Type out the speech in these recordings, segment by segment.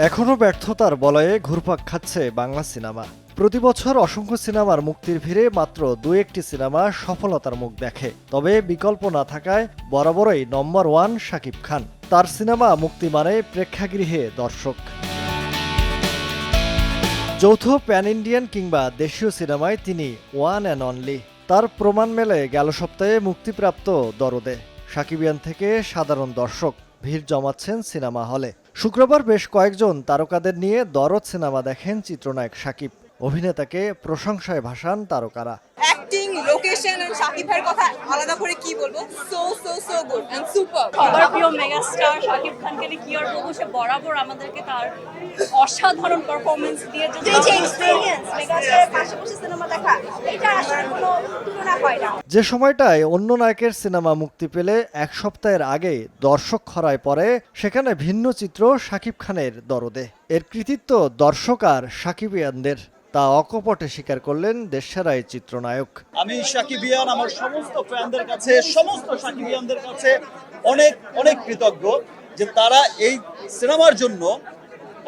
এখনও ব্যর্থতার বলয়ে ঘুরপাক খাচ্ছে বাংলা সিনেমা। প্রতি বছর অসংখ্য সিনেমার মুক্তির ভিড়ে মাত্র দু একটি সিনেমা সফলতার মুখ দেখে। তবে বিকল্প না থাকায় বরাবরই নম্বর ওয়ান শাকিব খান। তার সিনেমা মুক্তি মানে প্রেক্ষাগৃহে দর্শক। যৌথ প্যান ইন্ডিয়ান কিংবা দেশীয় সিনেমায় তিনি ওয়ান অ্যান্ড অনলি। তার প্রমাণ মেলে গেল সপ্তাহে মুক্তিপ্রাপ্ত দরদে। সাকিবিয়ান থেকে সাধারণ দর্শক ভিড় জমাচ্ছেন সিনেমা হলে। শুক্রবার বেশ কয়েকজন তারকাদের নিয়ে দরদ সিনেমা দেখেন চিত্রনায়ক সাকিব। অভিনেতাকে প্রশংসায় ভাসান তারকারা। অ্যাক্টিং, লোকেশন এন্ড শাকিব ভাইয়ের কথা আলাদা করে কি বলবো, সো গুড এন্ড সুপার। সবার প্রিয় মেগাস্টার শাকিব খানকে নিয়ে কি আর বলবো, সে বরাবর আমাদেরকে তার অসাধারণ পারফরমেন্স দিয়ে যে এক্সপেরিয়েন্স মেগাস্টারের পাশাপাশি সিনেমা দেখা, এটা আসলে কোনো তুলনা হয় না। যে সময়টায় অন্য নায়কের সিনেমা মুক্তি পেলে এক সপ্তাহের আগে দর্শক খরায় পড়ে, সেখানে ভিন্ন চিত্র শাকিব খানের দরদে। এর কৃতিত্ব দর্শক আর সাকিবিয়ানদের, তা অকপটে স্বীকার করলেন দেশসেরা এই চিত্রনায়ক। আমি সাকিবিয়ান আমার সমস্ত ফ্যানদের কাছে, সমস্ত সাকিবিয়ানদের কাছে অনেক অনেক কৃতজ্ঞ যে তারা এই সিনেমার জন্য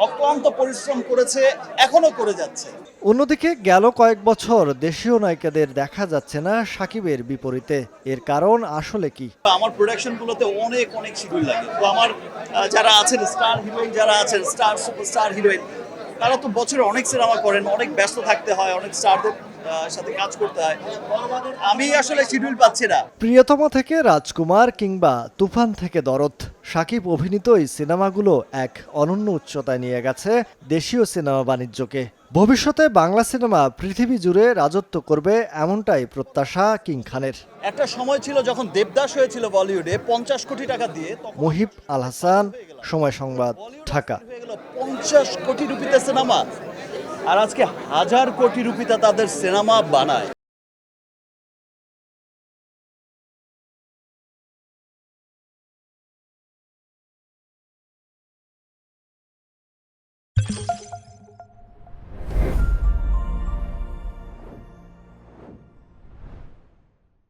অক্লান্ত পরিশ্রম করেছে, এখনো করে যাচ্ছে। অন্যদিকে গেল কয়েক বছর দেশীয় নায়িকাদের দেখা যাচ্ছে না সাকিবের বিপরীতে। এর কারণ আসলে কি? আমার প্রোডাকশনগুলোতে অনেক অনেক শিডিউল লাগে। তো আমার যারা আছেন স্টার হিরোইন, যারা আছেন স্টার সুপারস্টার হিরোইন, তারা তো বছরে অনেক সিনেমা করেন, অনেক ব্যস্ত থাকতে হয়, অনেক স্টারদের সাথে কাজ করতে হয়। আমি আসলে শিডিউল পাচ্ছি না। প্রিয়তমা থেকে রাজকুমার কিংবা তুফান থেকে দরদ, সাকিব অভিনীত এই সিনেমাগুলো এক অনন্য উচ্চতায় নিয়ে গেছে দেশীয় সিনেমা বাণিজ্যকে। ভবিষ্যতে বাংলা সিনেমা পৃথিবী জুড়ে রাজত্ব করবে, এমনটাই প্রত্যাশা কিং খানের। একটা সময় ছিল যখন দেবদাস হয়েছিল বলিউডে 50 কোটি টাকা দিয়ে, তখন মুহিব আল হাসান, সময় সংবাদ, ঢাকা। হয়ে গেল 50 কোটি রুপিতে সিনেমা, আর আজকে 1000 কোটি রুপিতে তাদের সিনেমা বানায়।